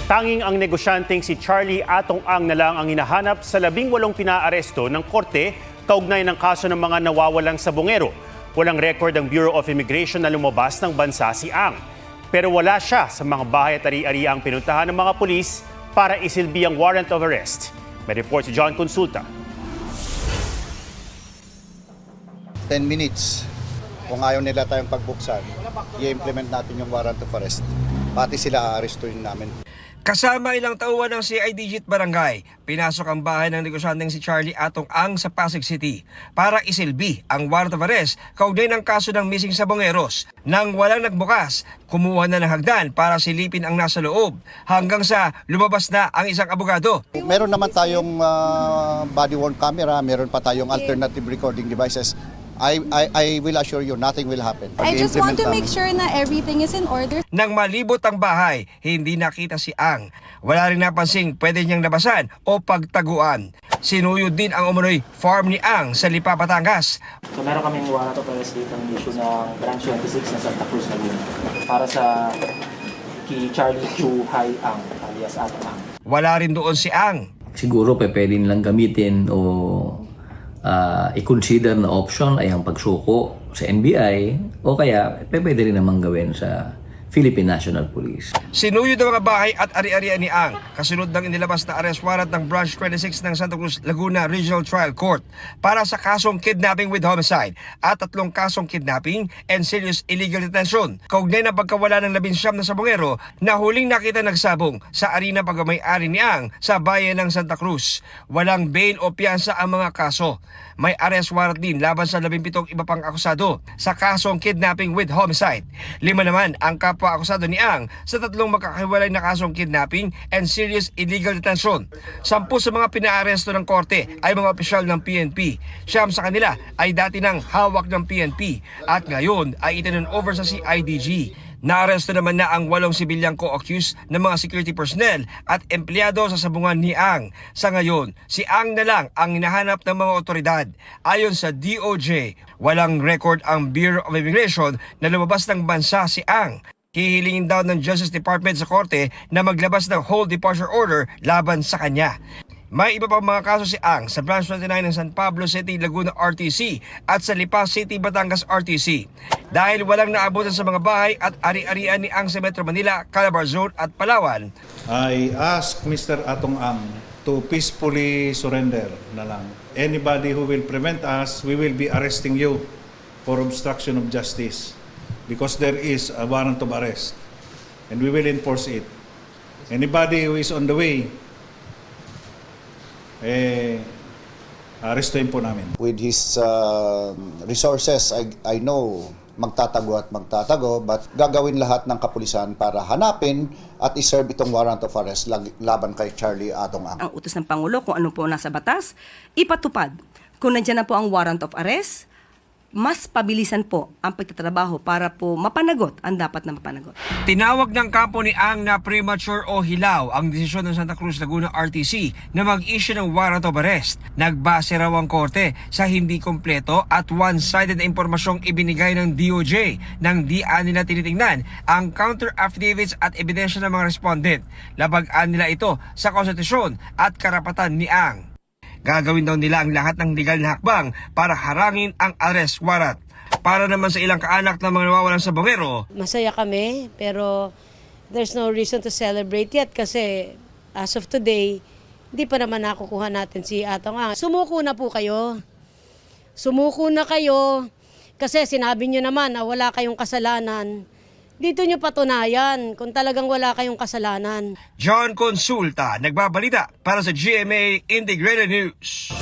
Tanging ang negosyanteng si Charlie Atong Ang na lang ang hinahanap sa 18 pinaaresto ng korte kaugnay ng kaso ng mga nawawalang sabongero. Walang record ang Bureau of Immigration na lumabas ng bansa si Ang. Pero wala siya sa mga bahay at ari-ariang pinuntahan ng mga pulis para isilbi ang warrant of arrest. May report si John Consulta. 10 minutes. Kung ayaw nila tayong pagbuksan, i-implement natin yung warrant of arrest. Pati sila aarestuin namin. Kasama ilang tauhan ng CIDG at barangay, pinasok ang bahay ng negosyanteng si Charlie Atong Ang sa Pasig City para isilbi ang warrant of arrest kaugnay ng kaso ng missing sabongeros. Nang walang nagbukas, kumuha na ng hagdan para silipin ang nasa loob hanggang sa lumabas na ang isang abogado. Meron naman tayong body-worn camera, meron pa tayong alternative recording devices. I will assure you, nothing will happen. I just want to make sure na everything is in order. Nang malibot ang bahay, hindi nakita si Ang. Wala rin napansing pwede niyang nabasan o pagtaguan. Sinuyod din ang umunoy farm ni Ang sa Lipa, Batangas. So meron kaming warrant of arrest dito ng issue ng Branch 26 ng Santa Cruz, Laguna para sa kay Charlie Chu Hai Ang alias Atong Ang. Wala rin doon si Ang. Siguro pwede nilang gamitin o i-consider na option ay ang pagsuko sa NBI o kaya pwede rin namang gawin sa Philippine National Police. Sinuyod ang mga bahay at ari-arian ni Ang kasunod ng inilabas na arrest warrant ng Branch 26 ng Santa Cruz, Laguna Regional Trial Court para sa kasong kidnapping with homicide at 3 kasong kidnapping and serious illegal detention. Kaugnay na pagkawala ng 19 na sabongero na huling nakita nagsabong sa arena pagmamay-ari ni Ang sa bayan ng Santa Cruz. Walang bail o piyansa ang mga kaso. May arrest warrant din laban sa 17 iba pang akusado sa kasong kidnapping with homicide. 5 naman ang kapwa-akusado ni Ang sa 3 magkakahiwalay na kasong kidnapping and serious illegal detention. 10 sa mga pinaaresto ng korte ay mga opisyal ng PNP. 9 sa kanila ay dati nang hawak ng PNP at ngayon ay itinon over sa CIDG. Naaresto naman na ang 8 sibilyang co-accused ng mga security personnel at empleyado sa sabungan ni Ang. Sa ngayon, si Ang na lang ang hinahanap ng mga otoridad. Ayon sa DOJ, walang record ang Bureau of Immigration na lumabas ng bansa si Ang. Hihilingin daw ng Justice Department sa korte na maglabas ng hold departure order laban sa kanya. May iba pang mga kaso si Ang sa Branch 29 ng San Pablo City, Laguna RTC at sa Lipa City, Batangas RTC. Dahil walang naabutan sa mga bahay at ari-arian ni Ang sa Metro Manila, Calabar Zone at Palawan, I ask Mr. Atong Ang to peacefully surrender na lang. Anybody who will prevent us, we will be arresting you for obstruction of justice because there is a warrant of arrest and we will enforce it. Anybody who is on the way, arrestuin po namin. With his resources, I know magtatago at magtatago, but gagawin lahat ng kapulisan para hanapin at iserve itong warrant of arrest laban kay Charlie Atong Ang. Ang utos ng Pangulo kung ano po nasa batas, ipatupad. Kung nandiyan na po ang warrant of arrest, mas pabilisan po ang pagtatrabaho para po mapanagot ang dapat na mapanagot. tinawag ng kampo ni Ang na premature o hilaw ang desisyon ng Santa Cruz, Laguna RTC na mag-issue ng warrant of arrest. Nagbase raw ang korte sa hindi kompleto at one-sided na impormasyong ibinigay ng DOJ nang di nila tinitingnan ang counter affidavits at ebidensya ng mga respondent. Labag-an nila ito sa konstitusyon at karapatan ni Ang. Gagawin daw nila ang lahat ng legal na hakbang para harangin ang arrest warrant. Para naman sa ilang kaanak ng mga nawawalang sabongero, masaya kami pero there's no reason to celebrate yet kasi as of today, hindi pa naman nakukuha natin si Atong Ang. Sumuko na po kayo. Sumuko na kayo kasi sinabi nyo naman na wala kayong kasalanan. Dito nyo patunayan kung talagang wala kayong kasalanan. John Consulta, nagbabalita para sa GMA Integrated News.